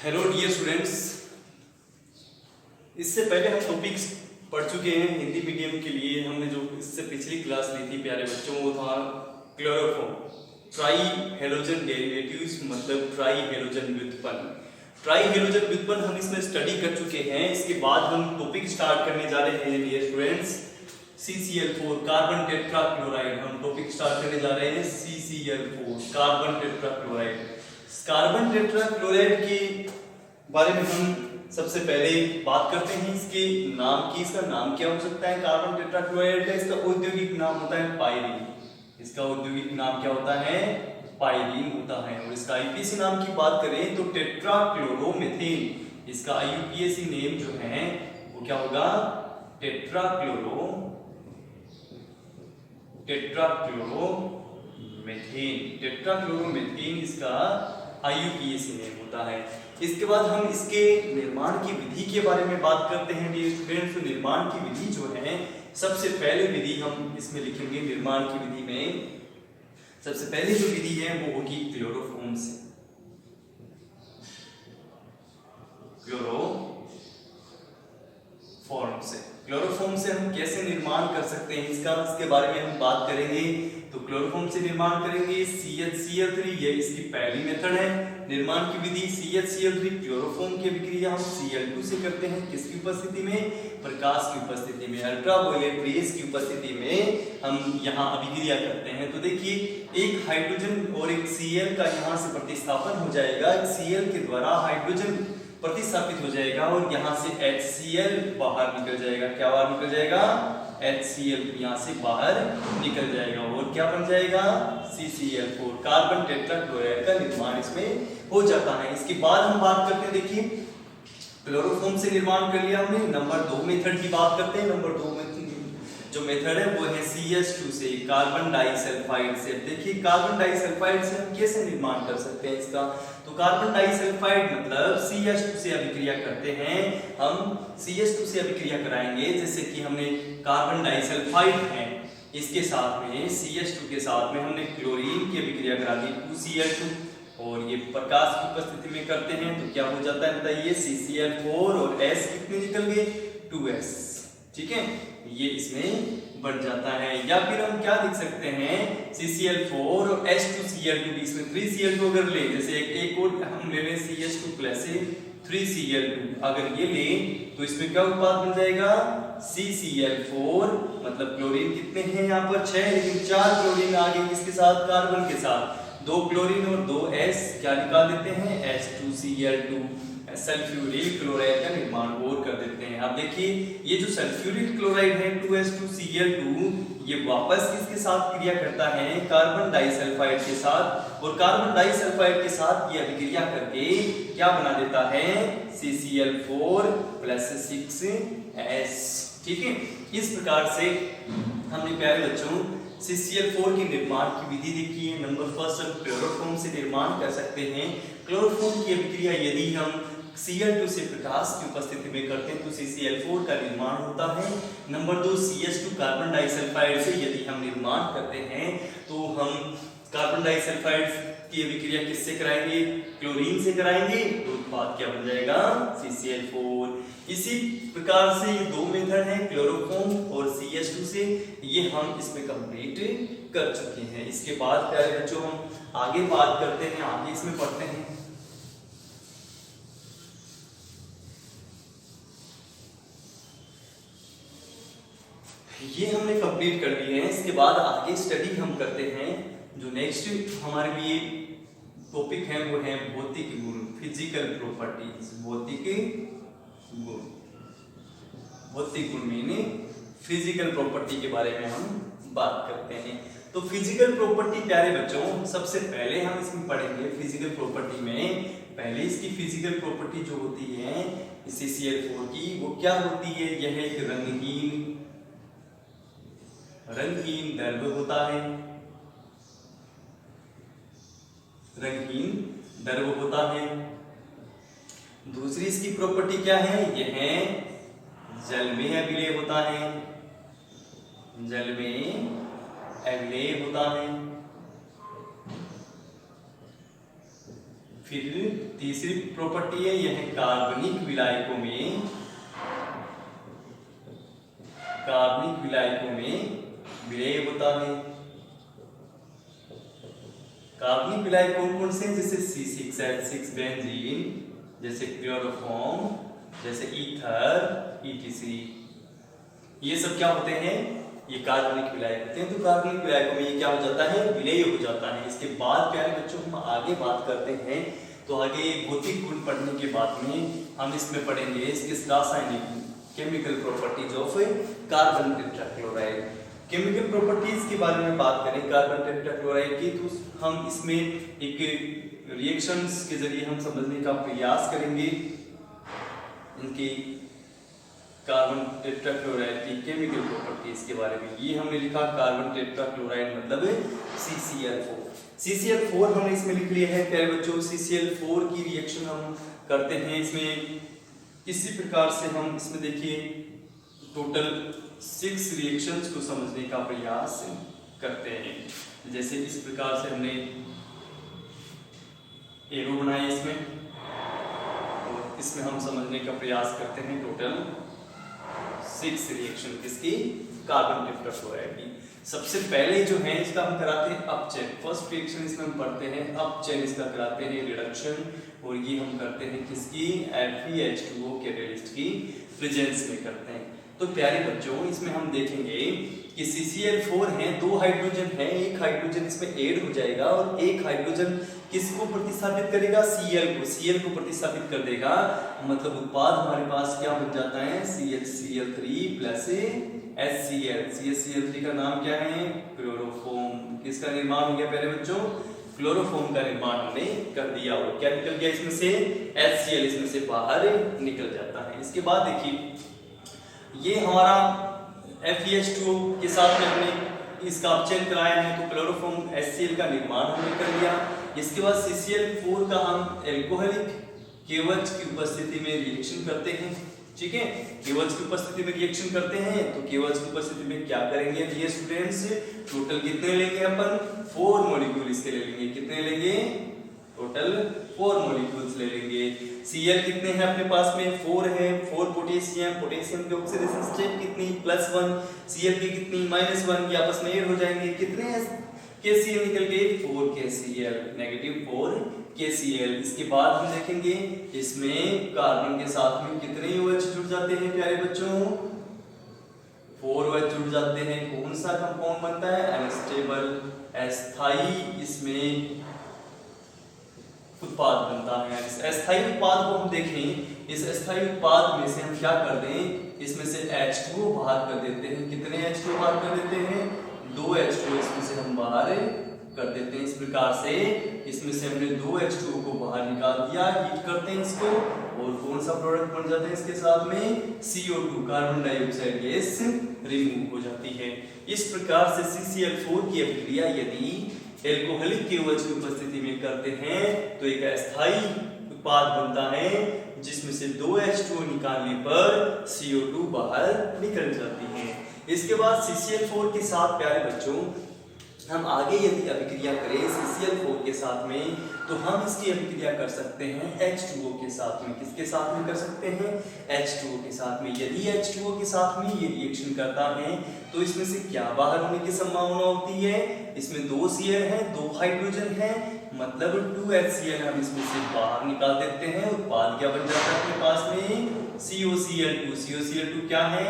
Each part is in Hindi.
Hello dear students. इससे पहले हम टॉपिक्स पढ़ चुके हैं हिंदी मीडियम के लिए। हमने जो इससे पिछली क्लास ली थी प्यारे बच्चों, वो था क्लोरोफॉर्म, ट्राई हेलोजन डेरिवेटिव्स, मतलब ट्राई हेलोजन व्युत्पन्न। ट्राई हेलोजन व्युत्पन्न हम इसमें स्टडी कर चुके हैं। इसके बाद हम टॉपिक स्टार्ट करने जा रहे हैं dear students, CCl4 carbon tetrachloride. हम टॉपिक स्टार्ट करने जा रहे हैं CCl4 carbon tetrachloride. Carbon tetrachloride के बारे में हम सबसे पहले बात करते हैं इसके नाम की। इसका नाम क्या हो सकता है कार्बन टेट्राक्लोराइड का? इसका औद्योगिक नाम होता है पाइरीन। इसका औद्योगिक नाम क्या होता है? पाइरीन होता है। और इसका आईयूपीएसी नाम की बात करें तो टेट्राक्लोरोमीथेन। इसका आईयूपीएसी नेम जो है वो क्या होगा? टेट्राक्लोरोमीथेन। टेट्राक्लोरोमीथेन इसका आईयूपीएसी नेम होता है। इसके बाद हम इसके निर्माण की विधि के बारे में बात करते हैं डियर स्टूडेंट्स। निर्माण की विधि जो है, सबसे पहले विधि हम इसमें लिखेंगे। निर्माण की विधि में सबसे पहली जो विधि है वो होगी क्लोरोफॉर्म से। क्लोरोफॉर्म से हम कैसे निर्माण कर सकते हैं इसके बारे में हम बात करेंगे। तो क्लोरोफॉर्म से निर्माण करेंगे CHCl3, ये इसकी पहली मेथड है निर्माण की विधि। CHCl3 क्लोरोफॉर्म की अभिक्रिया हम Cl2 से करते हैं। किसकी उपस्थिति में? प्रकाश की उपस्थिति में, अल्ट्रावायलेट रेज की उपस्थिति में हम यहाँ अभिक्रिया करते हैं। तो देखिए, एक हाइड्रोजन और एक Cl का यहाँ से प्रतिस्थापन हो जाएगा। Cl के द्वारा हाइड्रोजन प्रतिस्थापित हो जाएगा और यहाँ से HCl बाहर निकल जाएगा। क्या बाहर निकल जाएगा? HCl यहाँ से बाहर निकल जाएगा और क्या बन जाएगा? CCl4 कार्बन टेट्राक्लोराइड का निर्माण इसमें हो जाता है। इसके बाद हम बात करते हैं, देखिए क्लोरोफॉर्म से निर्माण कर लिया हमने। नंबर 2 मेथड की बात करते हैं। नंबर 2 जो मेथड है वो है CH2 से, कार्बन डाइसल्फाइड से। देखिए कार्बन डाइसल्फाइड से हम कैसे निर्माण कर सकते हैं इसका? तो कार्बन डाइसल्फाइड मतलब CH2 से अभिक्रिया करते हैं। हम CH2 से अभिक्रिया कराएंगे, जैसे कि हमने कार्बन डाइसल्फाइड है, इसके साथ में CH2 के साथ में हमने क्लोरीन की अभिक्रिया करा दी 2Cl2, और ये प्रकाश की उपस्थिति में करते हैं तो क्या हो जाता है बताइए? CCl4 और S कितने निकल गए? 2S। ठीक है, ये इसमें बन जाता है। या फिर हम क्या लिख सकते हैं? CCl4 और H2Cl2, इसमें 3Cl2 अगर ले, जैसे एक और हम ले लें CH2 प्लस 3Cl2, अगर ये ले तो इसमें क्या उत्पाद बन जाएगा? CCl4, मतलब क्लोरीन कितने हैं यहाँ पर? 6, लेकिन 4 क्लोरीन आ गए किसके साथ? कार्बन के साथ। 2 क्लोरीन और 2 S क्या निकाल देते हैं? H2Cl2, सल्फ्यूरिल क्लोराइड का निर्माण और कर देते हैं। अब देखिए, ये जो सल्फ्यूरिल क्लोराइड है 2H2Cl2, ये वापस किसके साथ क्रिया करता है? कार्बन डाइसल्फाइड के साथ। और कार्बन डाइसल्फाइड के साथ ये अभिक्रिया करके क्या बना देता है? CCl4 plus 6S। ठीक है, इस प्रकार से हमने प्यारे बच्चों CCl4 के निर्माण की विधि देखी है। नंबर फर्स्ट, हम क्लोरोफॉर्म से निर्माण कर सकते हैं। क्लोरोफॉर्म की अभिक्रिया यदि हम Cl2 से प्रकाश की उपस्थिति में करते हैं तो CCl4 का निर्माण होता है। नंबर 2, CH2 कार्बन डाइसल्फाइड से यदि हम निर्माण करते हैं तो हम कार्बन डाइसल्फाइड की अभिक्रिया किससे कराएंगे? क्लोरीन से कराएंगे, तो उत्पाद क्या बन जाएगा? CCl4। इसी प्रकार से ये 2 मेथड हैं, क्लोरोफॉर्म और CH2 से, ये हम इसमें कंप्लीट कर चुके हैं। इसके बाद प्यारे बच्चों हम आगे बात करते हैं, आगे इसमें पढ़ते हैं। ये हमने कंप्लीट कर लिए हैं। इसके बाद आगे स्टडी हम करते हैं। जो नेक्स्ट हमारे लिए टॉपिक है वो है भौतिक गुण, फिजिकल प्रॉपर्टीज। भौतिक गुण मीने फिजिकल प्रॉपर्टी के बारे में हम बात करते हैं। तो फिजिकल प्रॉपर्टी प्यारे बच्चों, सबसे पहले हम इसमें पढ़ेंगे फिजिकल प्रॉपर्टी में। पहले इसकी फिजिकल प्रॉपर्टी जो होती है CCl4 की, वो क्या होती है? यह एक रंगहीन द्रव्य होता है। रंगहीन द्रव्य होता है। दूसरी इसकी प्रॉपर्टी क्या है? यह जल में अभिलय होता है। जल में अभिलय होता है। फिर तीसरी प्रॉपर्टी है यह है कार्बनिक विलायकों में विलय होता है। कार्बनिक विलायक कौन कौन से हैं? जैसे C6H6 बेंजीन, जैसे क्लोरोफॉर्म, जैसे ईथर, ETC, ये सब क्या होते हैं? ये कार्बनिक विलायक होते हैं। तो कार्बनिक विलायकों में ये क्या हो जाता है? विलय हो जाता है। इसके बाद प्यारे बच्चों हम आगे बात करते हैं, तो आगे भौतिक गुण पढ़ने के बाद में हम इसमें पढ़ेंगे इसके रासायनिक chemical properties of carbon tetrachloride. Chemical properties के बारे में बात करें कार्बन टेट्राक्लोराइड की, तो हम इसमें एक रिएक्शंस के जरिए हम समझने का प्रयास करेंगे इनकी कार्बन टेट्राक्लोराइड की केमिकल प्रॉपर्टीज के बारे में। ये हमने लिखा कार्बन टेट्राक्लोराइड मतलब CCl4। CCl4 हमने इसमें लिख लिया है प्यारे बच्चों। CCl4 की रिएक्शन हम करते हैं इसमें इसी प्रकार से। हम इसमें देखिए टोटल 6 रिएक्शंस को समझने का प्रयास करते हैं। जैसे इस प्रकार से हमने एरो बनाया इसमें, और इसमें हम समझने का प्रयास करते हैं टोटल 6 रिएक्शन किसकी? कार्बन टेट्राक्लोराइड की। सबसे पहले जो है इसका हम कराते हैं अपचयन। फर्स्ट रिएक्शन इसमें हम पढ़ते हैं अपचयन, इसका कराते हैं रिडक्शन, और ये हम करते हैं किसकी? FeH2O कैटलिस्ट की प्रेजेंस में करते हैं। तो प्यारे बच्चों इसमें हम देखेंगे कि CCl4 है, 2 हाइड्रोजन है, एक हाइड्रोजन इसमें ऐड हो जाएगा और एक हाइड्रोजन किसको प्रतिस्थापित करेगा? Cl को प्रतिस्थापित कर देगा। मतलब उत्पाद हमारे पास क्या बन जाता है? CH3 plus HCl। CH3 का नाम क्या है? क्लोरोफॉर्म। किसका निर्माण हो गया प्यारे बच्चों? क्लोरोफॉर्म का निर्माण हमने कर दिया। और क्या निकल गया इसमें से? HCl इसमें से बाहर निकल जाता है। इसके बाद देखिए ये हमारा FeH2O के साथ में हमने इसका अपचयन कराया है, तो क्लोरोफॉर्म HCl का निर्माण हमने कर लिया। इसके बाद CCl4 का हम एल्कोहलिक KOH की उपस्थिति में रिएक्शन करते हैं। ठीक है, KOH की उपस्थिति में रिएक्शन करते हैं, तो KOH की उपस्थिति में क्या करेंगे डियर स्टूडेंट्स? टोटल कितने लेंगे अपन? 4 मॉलिक्यूल इसके ले लेंगे। कितने लेंगे? टोटल 4 मॉलिक्यूल्स ले लेंगे। Cl कितने हैं अपने पास में? 4 है। 4 पोटेशियम की ऑक्सीडेशन स्टेट कितनी? +1। Cl की कितनी? -1। ये आपस में ऐड हो जाएंगे। कितने KCl निकल गए? 4 KCl, -4 KCl। इसके बाद हम देखेंगे इसमें कार्बन के साथ में कितने OH जुड़ जाते हैं प्यारे बच्चों? 4 OH जुड़ जाते हैं। कौन सा कंपाउंड बनता है? अनस्टेबल अस्थाई इसमें उत्पाद बनता है। इस अस्थाई उत्पाद को हम देखें, इस अस्थाई उत्पाद में से हम क्या कर दें? इसमें से H2O बाहर कर देते हैं। कितने H2O बाहर कर देते हैं? 2 H2O इसमें से हम बाहर कर देते हैं। इस प्रकार से इसमें से हमने 2 H2O को बाहर निकाल दिया, हीट करते हैं इसको, और कौन सा प्रोडक्ट बन जाता है इसके साथ में? CO2 carbon dioxide gas remove हो जाती है। इस प्रकार से CCl4 की अभिक्रिया यदि एल्कोहलिक KOH की उपस्थिति में करते हैं तो एक अस्थाई उत्पाद बनता है जिसमें से 2 H2O निकालने पर CO2 बाहर निकल जाती है। इसके बाद CCl4 के साथ प्यारे बच्चों हम आगे यदि अभिक्रिया करें CCl4 के साथ में, तो हम इसकी अभिक्रिया कर सकते हैं H2O के साथ में। किसके साथ में कर सकते हैं? H2O के साथ में। यदि H2O के साथ में ये रिएक्शन करता है तो इसमें से क्या बाहर होने की संभावना होती है? इसमें 2 Cl है, 2 हाइड्रोजन है, मतलब 2 HCl हम इसमें से बाहर निकाल देते हैं। उत्पाद क्या बन जाता है अपने पास में? COCl2। COCl2 क्या है?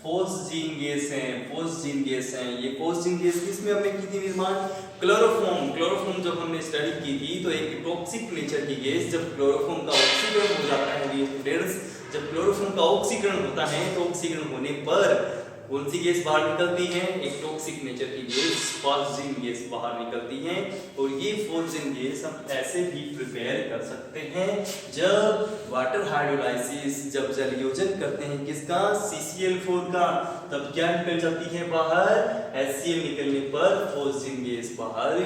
फोस्जीन गैस है। फोस्जीन गैस है। ये फोस्जीन गैस किसमें हमने की थी निर्माण? क्लोरोफॉर्म जब हमने स्टडी की थी तो एक टॉक्सिक नेचर की गैस, जब क्लोरोफॉर्म का ऑक्सीकरण हो जाता है डियर स्टूडेंट्स, जब क्लोरोफॉर्म का ऑक्सीकरण होता है तो ऑक्सीकरण होने पर कौन सी गैस बाहर निकलती है? एक टॉक्सिक नेचर की गैस फोस्जीन गैस बाहर निकलती है। और ये फोस्जीन गैस हम ऐसे भी प्रिपेयर कर सकते हैं जब वाटर हाइड्रोलाइसिस, जब जल योजन करते हैं किसका? CCl4 का, तब क्या निकल जाती है बाहर? HCl निकलने पर फोस्जीन गैस बाहर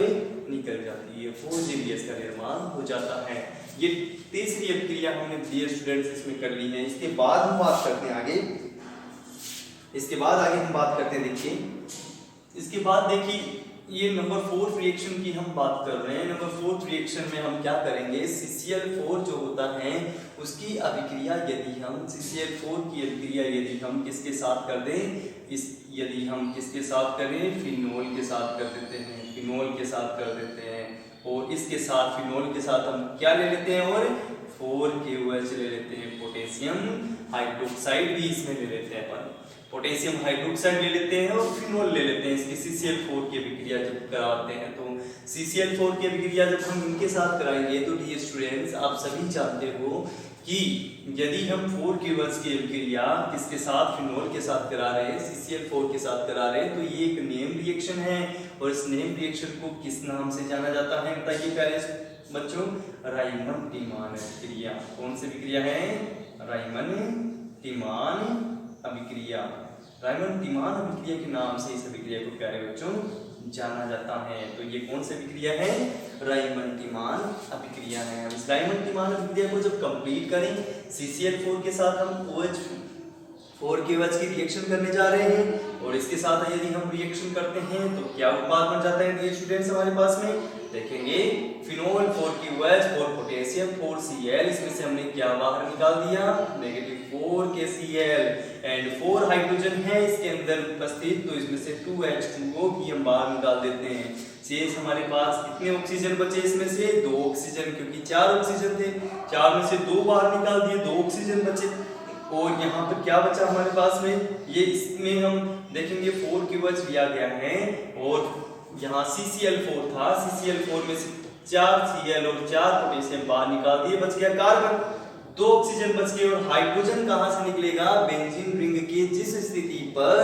निकल जाती है। फोस्जीन गैस का निर्माण हो जाता है। ये तीसरी अभिक्रिया हमने डियर स्टूडेंट्स इसमें कर ली है। इसके बाद हम बात करते हैं आगे हम बात करते हैं। देखिए इसके बाद देखिए ये नंबर 4 रिएक्शन की हम बात कर रहे हैं। नंबर 4 रिएक्शन में हम क्या करेंगे, CCl4 जो होता है उसकी अभिक्रिया यदि हम CCl4 की अभिक्रिया यदि हम किसके साथ कर दें, यदि हम किसके साथ करें, फिनोल के साथ कर देते हैं, फिनोल के साथ कर देते हैं। और इसके साथ फिनोल के साथ हम क्या ले लेते हैं, और 4KOH ले लेते हैं, पोटेशियम हाइड्रोक्साइड भी इसमें ले लेते हैं अपन, पोटेशियम हाइड्रोक्साइड ले लेते हैं और फिनोल ले लेते हैं। इसकी CCl4 की अभिक्रिया जब कराते हैं तो CCl4 की अभिक्रिया जब हम इनके साथ कराएंगे तो डियर स्टूडेंट्स आप सभी जानते हो कि यदि हम 4KOH की अभिक्रिया किसके साथ, फिनोल के साथ करा रहे हैं, CCl4 के साथ करा रहे हैं, तो ये एक नेम रिएक्शन है। और इस नेम रिएक्शन को किस नाम से जाना जाता है बताइए प्यारे बच्चों, रायमन-टीमान अभिक्रिया। कौन सी अभिक्रिया है, रायमन-टीमान अभिक्रिया। रायमन-टीमान अभिक्रिया के नाम से इस अभिक्रिया को प्यारे बच्चों जाना जाता है। तो ये कौन सी अभिक्रिया है, रायमन-टीमान अभिक्रिया है। हम इस रायमन-टीमान अभिक्रिया को जब कंप्लीट करें, CCl4 के साथ हम OH 4KOH की रिएक्शन करने जा रहे हैं और इसके साथ यदि हम रिएक्शन करते हैं तो क्या उत्पाद बन जाता है डियर स्टूडेंट्स हमारे पास में, देखेंगे फिनोल 4KOH 4 पोटेशियम 4Cl, इसमें से हमने क्या बाहर निकाल दिया, -4KCl एंड 4 हाइड्रोजन है इसके अंदर उपस्थित, तो इसमें से 2H2O भी हम बाहर निकाल देते हैं। शेष हमारे पास कितने ऑक्सीजन बचे, इसमें से 2 ऑक्सीजन, क्योंकि 4 ऑक्सीजन थे, 4 में से 2 बाहर निकाल दिए, 2 ऑक्सीजन बचे। और यहाँ पर क्या बचा हमारे पास में, ये इसमें हम देखेंगे 4KOH लिया गया है और यहाँ CCl4 था, CCl4 में से 4Cl और 4 पोटेशियम बाहर निकाल दिए, बच गया कार्बन, 2 ऑक्सीजन बच गए। और हाइड्रोजन कहाँ से निकलेगा, बेंजीन रिंग की जिस स्थिति पर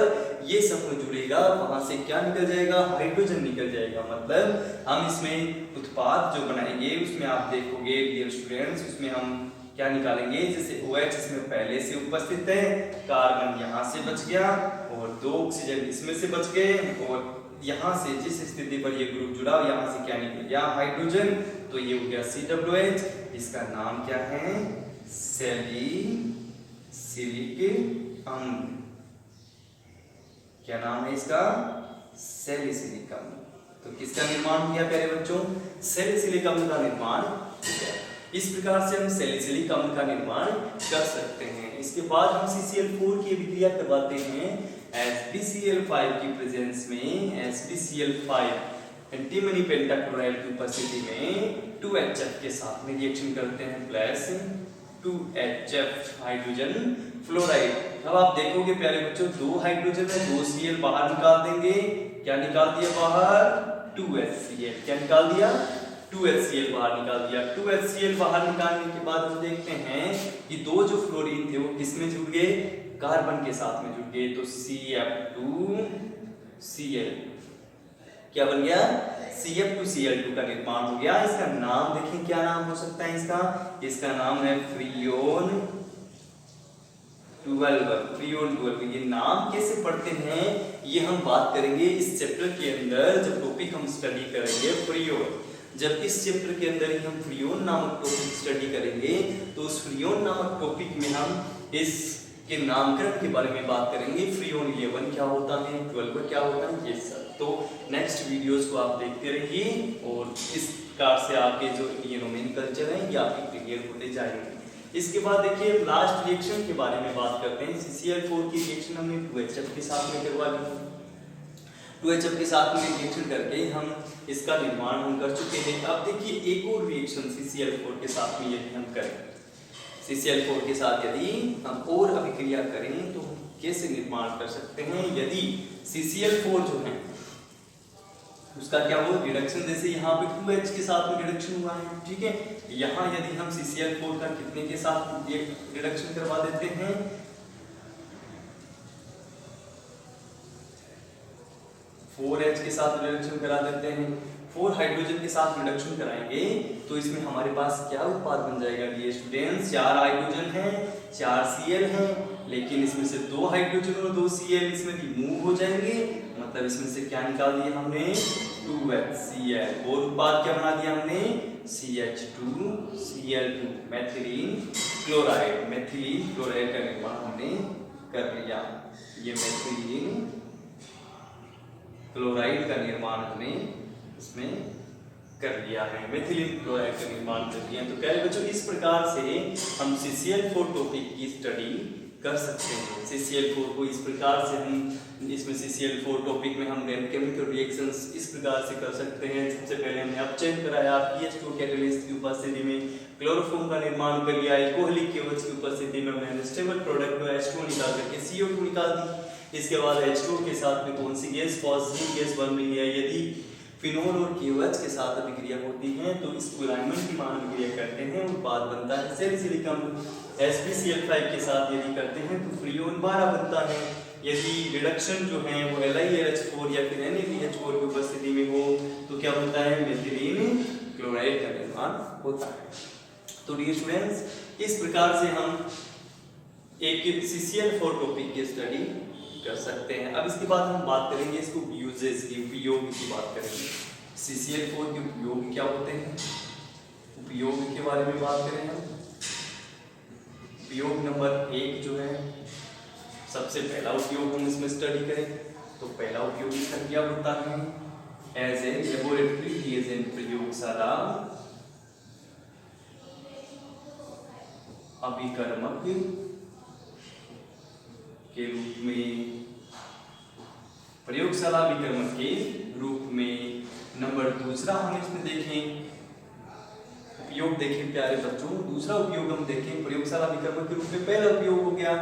ये समूह जुड़ेगा वहां से क्या निकल जाएगा, हाइड्रोजन निकल जाएगा। मतलब हम इसमें उत्पाद जो बनाएंगे उसमें आप देखोगे डियर स्टूडेंट्स, उसमें हम क्या निकालेंगे, जैसे OH इसमें पहले से उपस्थित है, कार्बन यहाँ से बच गया और 2 ऑक्सीजन इसमें से बच गए और यहाँ से जिस स्थिति पर ये ग्रुप जुड़ा यहाँ से क्या निकल गया, हाइड्रोजन, तो ये हो गया COH। इसका नाम क्या है, सैलिसिलिक अम्ल। क्या नाम है इसका, सैलिसिलिक अम्ल। तो किसका निर्माण हो गया प्यारे बच्चों, सैलिसिलिक अम्ल का निर्माण हो गया। इस प्रकार से हम सैलिसिलिक अम्ल का निर्माण कर सकते हैं। इसके बाद हम CCl4 की अभिक्रिया करवाते हैं HbCl5 की प्रेजेंस में, HbCl5 एंटीमनी पेंटाक्लोराइड की उपस्थिति में 2HF के साथ में रिएक्शन करते हैं प्लस 2HF हाइड्रोजन फ्लोराइड। अब आप देखोगे प्यारे बच्चों 2 हाइड्रोजन है, 2 Cl बाहर निकाल देंगे, क्या निकाल दिया बाहर, 2HCl, क्या निकाल दिया, 2HCl बाहर निकाल दिया। 2HCl बाहर निकालने के बाद हम देखते हैं कि 2 जो फ्लोरीन थे वो किसमें जुड़ गए, कार्बन के साथ में जुड़ गए, तो CF2Cl क्या बन गया, CF2Cl2 का निर्माण हो गया। इसका नाम देखें, क्या नाम हो सकता है इसका नाम है फ्रियोन 12। ये नाम कैसे पढ़ते हैं ये हम बात करेंगे इस चैप्टर के अंदर, जब टॉपिक हम स्टडी करेंगे फ्रियोन। जब इस चैप्टर के अंदर ही हम फ्रियोन नामक टॉपिक स्टडी करेंगे तो उस फ्रियोन नामक टॉपिक में हम इसके नामकरण के बारे में बात करेंगे। फ्रियोन 11 क्या होता है, 12 क्या होता है, ये सब तो नेक्स्ट वीडियोस को आप देखते रहिए और इस प्रकार से आपके जो ये नोमेनकल्चर है ये आपके क्लियर होते जाएंगे। इसके बाद देखिए लास्ट रिएक्शन के बारे में बात करते हैं। CCl4 की रिएक्शन हमने 2HF के साथ में करवा ली, 2HF के साथ में रिएक्शन करके हम इसका निर्माण हम कर चुके हैं। अब देखिए एक और रिएक्शन CCl4 के साथ में यदि हम करें, CCl4 के साथ यदि हम और अभिक्रिया करें तो कैसे निर्माण कर सकते हैं। यदि CCl4 जो है उसका क्या हो रिडक्शन, जैसे यहाँ पे 2H के साथ में रिडक्शन हुआ है, ठीक है, यहाँ यदि हम CCl4 का कितने के साथ रिडक्शन करवा देते हैं, 4H के साथ रिडक्शन करा देते हैं, 4 हाइड्रोजन के साथ रिडक्शन कराएंगे तो इसमें हमारे पास क्या उत्पाद बन जाएगा डियर स्टूडेंट्स, 4 हाइड्रोजन है, 4 Cl है, लेकिन इसमें से 2 हाइड्रोजन और 2 Cl इसमें रिमूव हो जाएंगे, मतलब इसमें से क्या निकाल दिया हमने 2HCl और उत्पाद क्या बना दिया हमने CH2Cl2 मेथिलीन क्लोराइड का निर्माण हमने कर लिया। ये मेथिलीन क्लोराइड का निर्माण हमने इसमें कर लिया है, मेथिलीन क्लोराइड का निर्माण कर दिया है। तो प्यारे बच्चों, इस प्रकार से हम CCl4 टॉपिक की स्टडी कर सकते हैं। CCl4 को इस प्रकार से हम इसमें CCl4 टॉपिक में हम केमिकल रिएक्शंस इस प्रकार से कर सकते हैं। सबसे पहले हमने अपचयन कराया, pH2 कैटालिस्ट की उपस्थिति में क्लोरोफॉर्म का निर्माण कर लिया, एल्कोहलिक केवच की उपस्थिति में हमने अनस्टेबल प्रोडक्ट को H2 निकाल करके CO2 निकाल दी। इसके बाद H2 के साथ में कौन सी गैस, पॉजिटिव गैस बन रही है। यदि फिनोल और केवच के साथ अभिक्रिया होती है तो इसको लाइमन की मान अभिक्रिया करते हैं और बाद बनता है सेलिसिलिकम। SbCl5 के साथ यदि करते हैं तो फ्रियोन 12 बनता है। यदि रिडक्शन जो है वो LiLH4 या फिर NaBH4 की उपस्थिति में हो तो क्या बनता है, मेथिलीन क्लोराइड का निर्माण होता है। तो डियर स्टूडेंट्स, इस प्रकार से हम एक CCl4 टॉपिक की स्टडी कर सकते हैं। अब इसके बाद हम बात करेंगे इसको यूजेस की, उपयोग की बात करेंगे। CCl4 के उपयोग क्या होते हैं, उपयोग के बारे में बात करें हम। उपयोग नंबर 1 जो है, सबसे पहला उपयोग हम इसमें स्टडी करें तो पहला उपयोग इसका क्या होता है, एज ए लेबोरेटरी रिएजेंट, प्रयोगशाला अभिकर्मक के रूप में, प्रयोगशाला अभिकर्मक के रूप में। नंबर दूसरा हम इसमें देखें, उपयोग देखें प्यारे बच्चों, दूसरा उपयोग हम देखें प्रयोगशाला अभिकर्मक के रूप में। पहला उपयोग हो गया।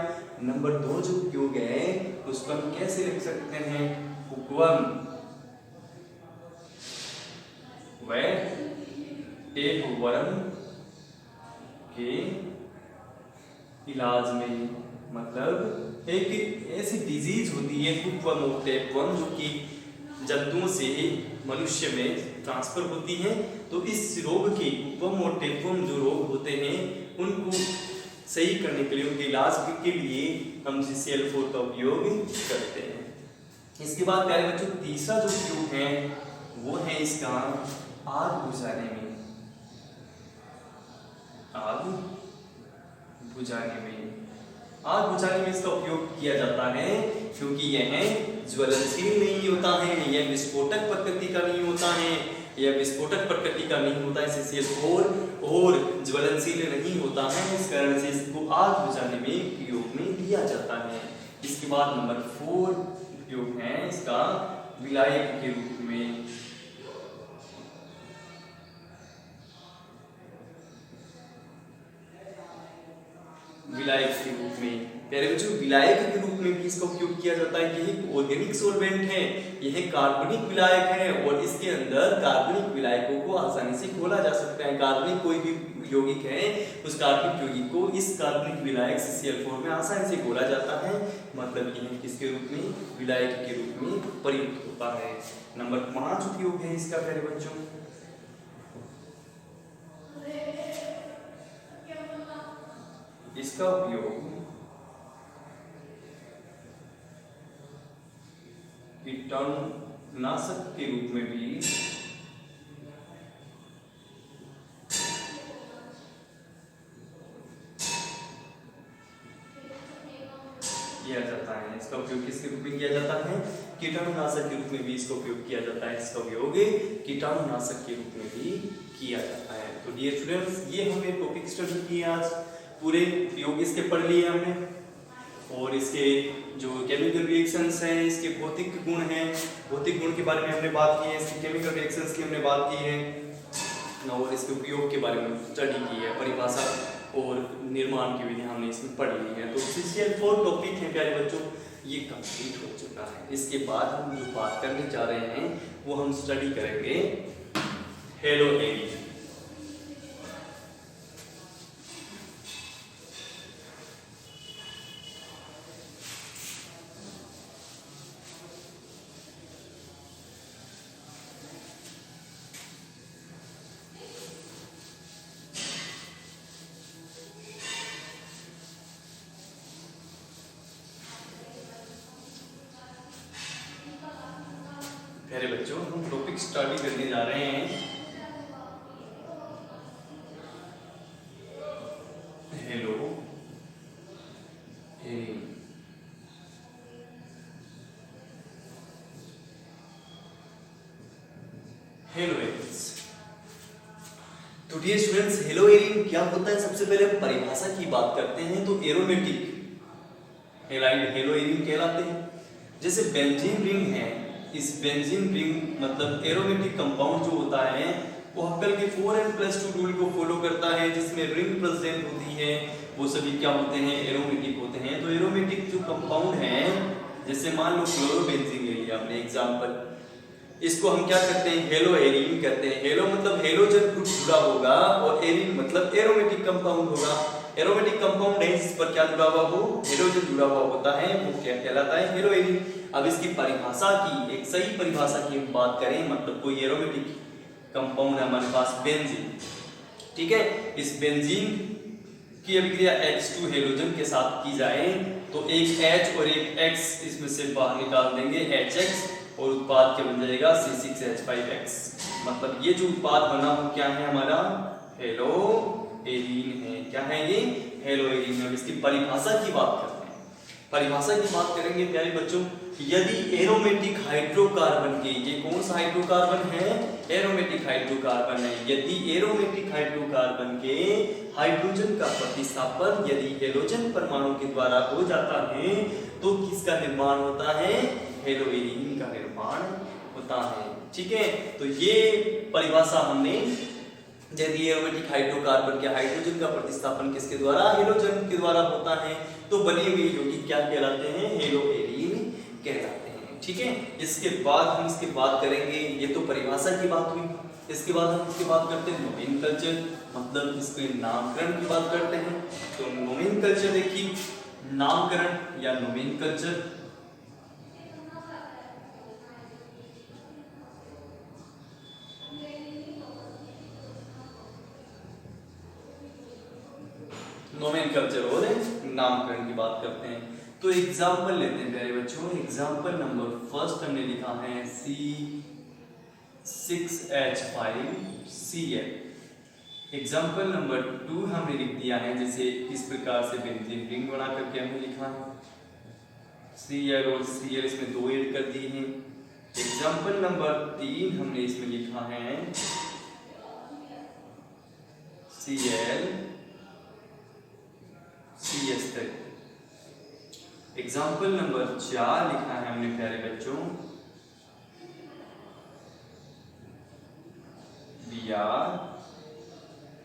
नंबर 2 जो उपयोग है उसको हम कैसे लिख सकते हैं, उपवन व टेपवर्म के इलाज में, मतलब एक ऐसी डिजीज होती है हुकवर्म और टेपवर्म जो कि जंतुओं से मनुष्य में ट्रांसफर होती है। तो इस रोग के हुकवर्म और टेपवर्म जो रोग होते हैं उनको सही करने के लिए, उनके इलाज के लिए हम CCl4 का उपयोग करते हैं। इसके बाद प्यारे बच्चों, तीसरा जो उपयोग है वो है इसका आग बुझाने में, आग बुझाने में। आग बुझाने में इसका उपयोग किया जाता है क्योंकि यह ज्वलनशील नहीं होता है, यह विस्फोटक प्रकृति का नहीं होता है, यह विस्फोटक प्रकृति का नहीं होता है CCl4 और ज्वलनशील नहीं होता है, इस कारण से इसको आग बुझाने में उपयोग में लिया जाता है। इसके बाद नंबर 4 उपयोग है इसका विलायक के रूप में। विलायक के रूप में प्यारे बच्चों, विलायक के रूप में भी इसका उपयोग किया जाता है। यह एक ऑर्गेनिक सॉल्वेंट है, यह कार्बनिक विलायक है और इसके अंदर कार्बनिक विलायकों को आसानी से घोला जा सकता है। कार्बनिक कोई भी यौगिक है, उस कार्बनिक यौगिक को इस कार्बनिक विलायक CCl4 में आसानी से घोला जाता है, मतलब यह किसके रूप में, विलायक के रूप में प्रयुक्त होता है। नंबर 5 उपयोग है इसका प्यारे बच्चों, इसका उपयोग कीटाणुनाशक के रूप में भी किया जाता है। इसका उपयोग किसके रूप में किया जाता है, कीटाणुनाशक के रूप में भी इसका उपयोग किया जाता है। इसका उपयोग कीटाणुनाशक के रूप में भी किया जाता है। तो डियर स्टूडेंट्स, ये हमने टॉपिक स्टडी किए आज, पूरे उपयोग इसके पढ़ लिए हमने और इसके जो केमिकल रिएक्शंस हैं, इसके भौतिक गुण हैं, भौतिक गुण के बारे में हमने बात की है, इसके केमिकल रिएक्शंस की हमने बात की है और इसके उपयोग के बारे में स्टडी की है, परिभाषा और निर्माण की विधि हमने इसमें पढ़ ली है। तो CCl4 टॉपिक है प्यारे बच्चों, ये कंप्लीट हो चुका है। इसके बाद हम जो बात करने जा रहे हैं वो हम स्टडी करेंगे हेलोजन। प्यारे बच्चों, हम टॉपिक स्टडी करने जा रहे हैं हेलोजन। तो डियर स्टूडेंट्स, हेलो एरिन क्या होता है? सबसे पहले हम परिभाषा की बात करते हैं। तो एरोमेटिक हेलाइड हेलो एरिन कहलाते हैं। जैसे बेंजीन रिंग है, इस बेंजीन रिंग मतलब एरोमेटिक कंपाउंड जो होता है वो हक्कल के 4n+2 रूल को फॉलो करता है, जिसमें रिंग प्रेजेंट होती है, वो सभी क्या होते हैं? एरोमेटिक होते हैं। तो एरोमेटिक जो कंपाउंड है, जैसे मान लो क्लोरोबेंजीन ले लिया हमने एग्जांपल, इसको हम क्या करते हैं? हेलो एरिन कहते हैं। हेलो मतलब हेलोजन ग्रुप जुड़ा होगा और एरिन मतलब एरोमेटिक कंपाउंड होगा। एरोमेटिक कंपाउंड है जिस पर क्या जुड़ा हुआ हो? हेलोजन जुड़ा हुआ होता है, वो क्या कहलाता है? Hello Erin. अब इसकी परिभाषा की, एक सही परिभाषा की हम बात करें, मतलब कोई एरोमेटिक कंपाउंड है हमारे पास बेंजीन, ठीक है, इस बेंजीन की अभिक्रिया H2 हेलोजन के साथ की जाए तो एक H और एक X इसमें से बाहर निकाल देंगे, HX, और उत्पाद क्या बन जाएगा? C6H5X। मतलब ये जो उत्पाद बना वो क्या है? हमारा हेलो एरिन है। क्या है ये? हेलो एरिन है। इसकी परिभाषा की बात करते हैं। परिभाषा की बात करेंगे प्यारे बच्चों, यदि एरोमेटिक हाइड्रोकार्बन के, ये कौन सा हाइड्रोकार्बन है? एरोमेटिक हाइड्रोकार्बन है। यदि एरोमेटिक हाइड्रोकार्बन के हाइड्रोजन का प्रतिस्थापन यदि हेलोजन परमाणु के द्वारा हो जाता है तो किसका निर्माण होता है? हेलो एरिन का निर्माण होता है। ठीक है, तो ये परिभाषा हमने, यदि एरोमेटिक हाइड्रोकार्बन के हाइड्रोजन का प्रतिस्थापन किसके द्वारा? हेलोजन के द्वारा होता है तो बने हुए यौगिक क्या कहलाते हैं? हेलो एरिन कहलाते हैं। ठीक है, इसके बाद हम इसकी बात करेंगे, ये तो परिभाषा की बात हुई। इसके बाद हम इसकी बात करते हैं नोमेनक्लेचर, मतलब इसके नामकरण की बात करते हैं। तो नोमेनक्लेचर देखिए, नामकरण या नोमेनक्लेचर, नोमेनक्लेचर और नामकरण की बात करते हैं। तो एग्जांपल लेते हैं प्यारे बच्चों। एग्जांपल नंबर फर्स्ट हमने लिखा है C6H5Cl। एग्जांपल नंबर 2 हमने लिख दिया है, जैसे इस प्रकार से बेंजीन रिंग बना करके हमने लिखा है Cl और Cl, इसमें 2 ऐड कर दिए हैं। एग्जांपल नंबर 3 हमने इसमें लिखा है Cl CH3। एग्जाम्पल नंबर 4 लिखा है हमने प्यारे बच्चों Br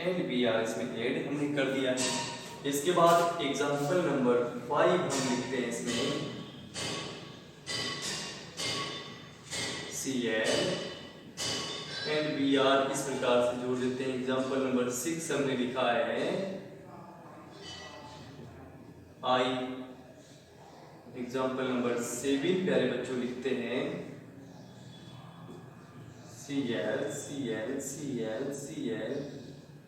एंड Br, इसमें ऐड हमने कर दिया है। इसके बाद एग्जाम्पल नंबर 5 हम लिखते हैं इसमें Cl एंड Br, इस प्रकार से जोड़ देते हैं। एग्जाम्पल नंबर 6 हमने लिखा है I। एग्जाम्पल नंबर 7 प्यारे बच्चों लिखते हैं Cl Cl Cl Cl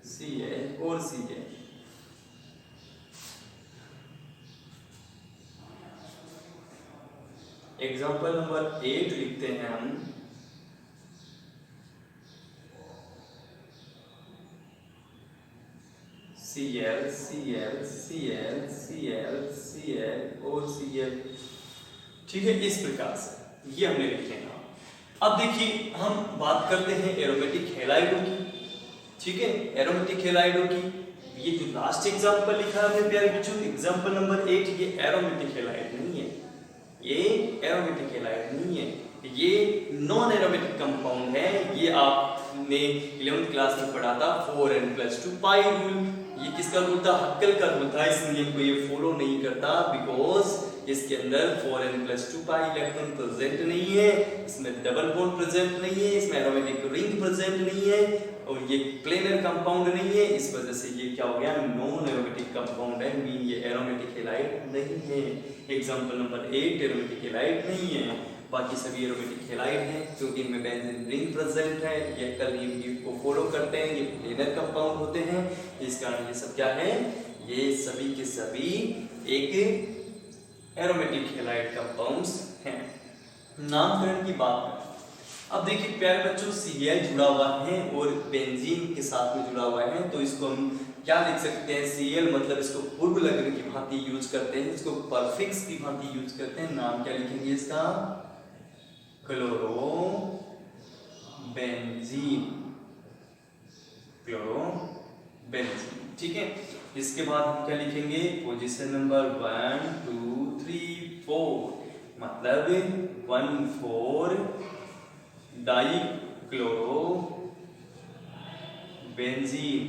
Cl और Cl। एग्जाम्पल नंबर 8 लिखते हैं हम Cl Cl Cl Cl Cl और Cl। ठीक है, इस प्रकार से ये हमने लिखे हैं। अब देखिए हम बात करते हैं एरोमेटिक हैलाइडों की। ठीक है, एरोमेटिक हैलाइडों की, ये जो लास्ट एग्जांपल लिखा है हमने प्यारे बच्चों, एग्जांपल नंबर 8, ये एरोमेटिक हैलाइड नहीं है, ये एरोमेटिक हैलाइड नहीं है, ये नॉन एरोमेटिक कंपाउंड है। ये आपने 11th क्लास में पढ़ा था 4n+2 पाई रूल। ये किसका रूल था? हक्कल का रूल था। इस नियम को ये फॉलो नहीं करता बिकॉज इसके अंदर 4n+2 पाई इलेक्ट्रॉन प्रेजेंट नहीं है, इसमें डबल बॉन्ड प्रेजेंट नहीं है, इसमें एरोमेटिक रिंग प्रेजेंट नहीं है और ये प्लेनर कंपाउंड नहीं है। इस वजह से ये क्या हो गया? नॉन एरोमेटिक कंपाउंड है, मीन ये एरोमेटिक हैलाइड नहीं है। एग्जांपल नंबर 8 एरोमेटिक हैलाइड नहीं है, बाकी सभी एरोमेटिक हैलाइड हैं क्योंकि इनमें बेंजीन रिंग प्रेजेंट है। ये कल नियम को फॉलो करते हैं, ये प्लेनर कंपाउंड होते हैं, इस कारण ये सब क्या है? ये सभी के सभी एक एरोमेटिक हैलाइड कंपाउंड्स हैं। नामकरण की बात करें, अब देखिए प्यारे बच्चों Cl जुड़ा हुआ है और बेंजीन के साथ में जुड़ा हुआ है, तो इसको हम क्या लिख सकते हैं? Cl मतलब इसको पूर्व लग्न की भांति यूज करते हैं, इसको परफिक्स की भांति यूज करते हैं। नाम क्या लिखेंगे इसका? Chlorobenzene, chlorobenzene. ठीक है। इसके बाद हम क्या लिखेंगे, पोजीशन नंबर 1 2 3 4, मतलब 1,4 डाइक्लोरो बेंजीन,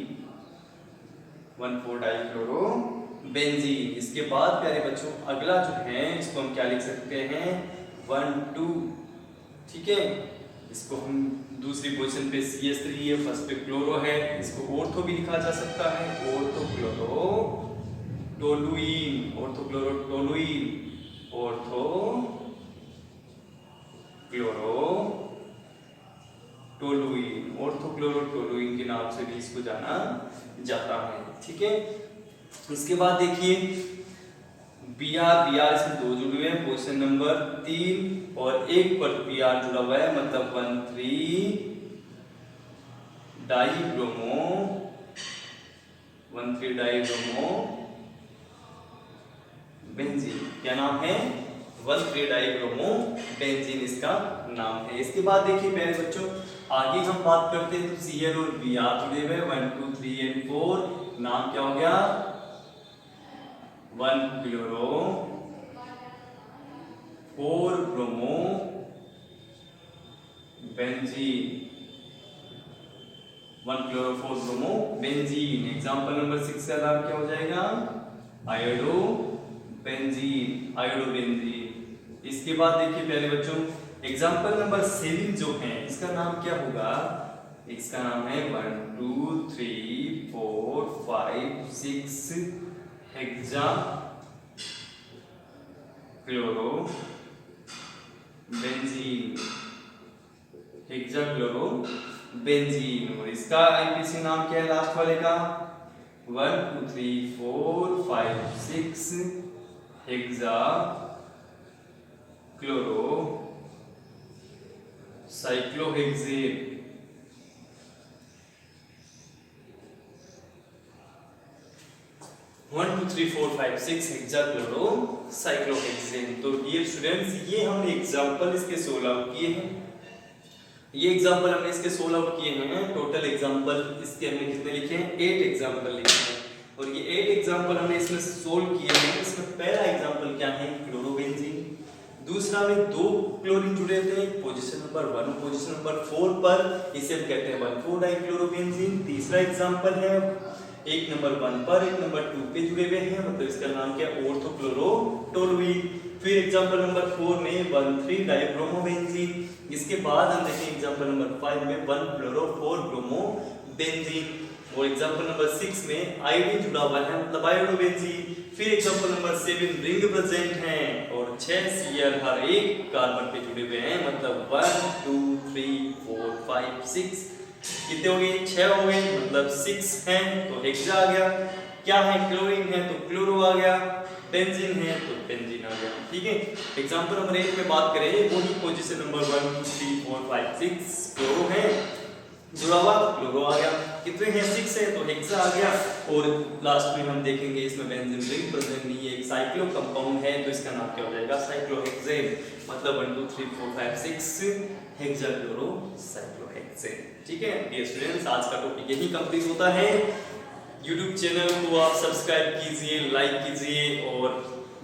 1,4 डाइक्लोरो बेंजीन। इसके बाद प्यारे बच्चों अगला जो है इसको हम क्या लिख सकते हैं, 1 2, ठीक है। इसको हम दूसरी पोजीशन पे CH3 है, फर्स्ट पे क्लोरो है, इसको ऑर्थो भी लिखा जा सकता है, ऑर्थोक्लोरो टोलुइन, ऑर्थोक्लोरोटोलुइन, ऑर्थोक्लोरोटोलुइन, ऑर्थोक्लोरोटोलुइन के नाम से भी इसको जाना जाता है, ठीक है। इसके बाद देखिए Br इसमें 2 जुड़े हुए हैं, पोजीशन नंबर 3 और 1 पर Br जुड़ा हुआ है, मतलब 1,3 डाइब्रोमो बेंजीन। क्या नाम है, 1,3 डाइब्रोमो बेंजीन इसका नाम है। इसके बाद देखिए प्यारे बच्चों आगे हम बात करते हैं, तो Cl और Br जुड़े हुए 1 2 3 और 4, नाम क्या हो गया, 1 chloro 4 bromo benzene, 1 chloro 4 bromo benzene. Example number 6 का नाम क्या हो जाएगा, आयोडोबेंजीन। इसके बाद देखिए प्यारे बच्चों एग्जांपल नंबर 7 जो है इसका नाम क्या होगा, इसका नाम है 1 2 3 4 5 6 हेक्सा क्लोरो बेंजीन, और इसका आईपीसी नाम क्या है लास्ट वाले का, 1 2 3 4 5 6 हेक्सा क्लोरो साइक्लोहेक्सेन। 1 2 3 4 5 6 हेक्साक्लोरो साइक्लोहेक्सेन। तो डियर स्टूडेंट्स ये हमने एग्जांपल इसके 16 आउट किए हैं, ये एग्जांपल हमने इसके 16 आउट किए हैं। टोटल एग्जांपल इसके हमने कितने लिखे हैं, 8 एग्जांपल लिखे हैं, और ये 8 एग्जांपल हमने इसमें से सोल्व किए हैं। इसमें पहला एग्जांपल क्या है, क्लोरोबेंजीन। दूसरा में 2 क्लोरीन जुड़े थे, पोजीशन नंबर 1 और पोजीशन नंबर 4 पर, इसे हम कहते हैं 1,4 डाइक्लोरोबेंजीन। तीसरा एग्जांपल है 1 नंबर 1 पर 1 नंबर 2 पे जुड़े हुए हैं, मतलब इसका नाम क्या है, ऑर्थोक्लोरोटोलुइन। फिर एग्जांपल नंबर 4 में 1,3 डाइब्रोमोबेंजीन। इसके बाद हम देखें एग्जांपल नंबर 5 में 1 क्लोरो 4 ब्रोमोबेंजीन, और एग्जांपल नंबर 6 में आयोडीन जुड़ा हुआ है, मतलब आयोडोबेंजीन। फिर एग्जांपल नंबर 7 रिंग प्रेजेंट है, और 6 Cl हर एक कार्बन पे जुड़े हुए हैं, मतलब 1 2 3 4 5 6, कितने हो गए, 6 हो गए, मतलब 6 हैं तो हेक्सा आ गया। क्या है, क्लोरीन है तो क्लोरो आ गया, बेंजीन है तो बेंजीन आ गया, ठीक है। एग्जांपल नंबर 8 में बात करें, वही पोजीशन नंबर 1 2 3 4 5 6 क्लोरो है जुड़ा हुआ, क्लोरो आ गया। कितने हैं, 6 है तो हेक्सा आ गया। और लास्ट में हम देखेंगे इसमें बेंजीन रिंग प्रेजेंट नहीं है, एक साइक्लो कंपाउंड है, तो इसका नाम क्या हो जाएगा, साइक्लोहेक्सेन, मतलब 1 2 3 4 5 6 हेक्साक्लोरो साइक्लोहेक्सेन, ठीक है। डियर स्टूडेंट्स आज का टॉपिक यही कंप्लीट होता है। YouTube चैनल को आप सब्सक्राइब कीजिए, लाइक कीजिए और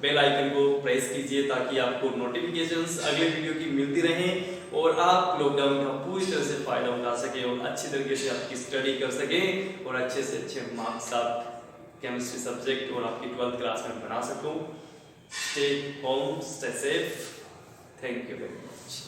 बेल आइकन को प्रेस कीजिए ताकि आपको नोटिफिकेशंस अगले वीडियो की मिलती रहें और आप लॉकडाउन का पूरी तरह से फायदा उठा सके और अच्छी तरीके से आपकी स्टडी कर सके और अच्छे से अच्छे मार्क्स आप केमिस्ट्री सब्जेक्ट और आपकी 12th क्लास में बना सको। Stay home, stay safe. Thank you very much.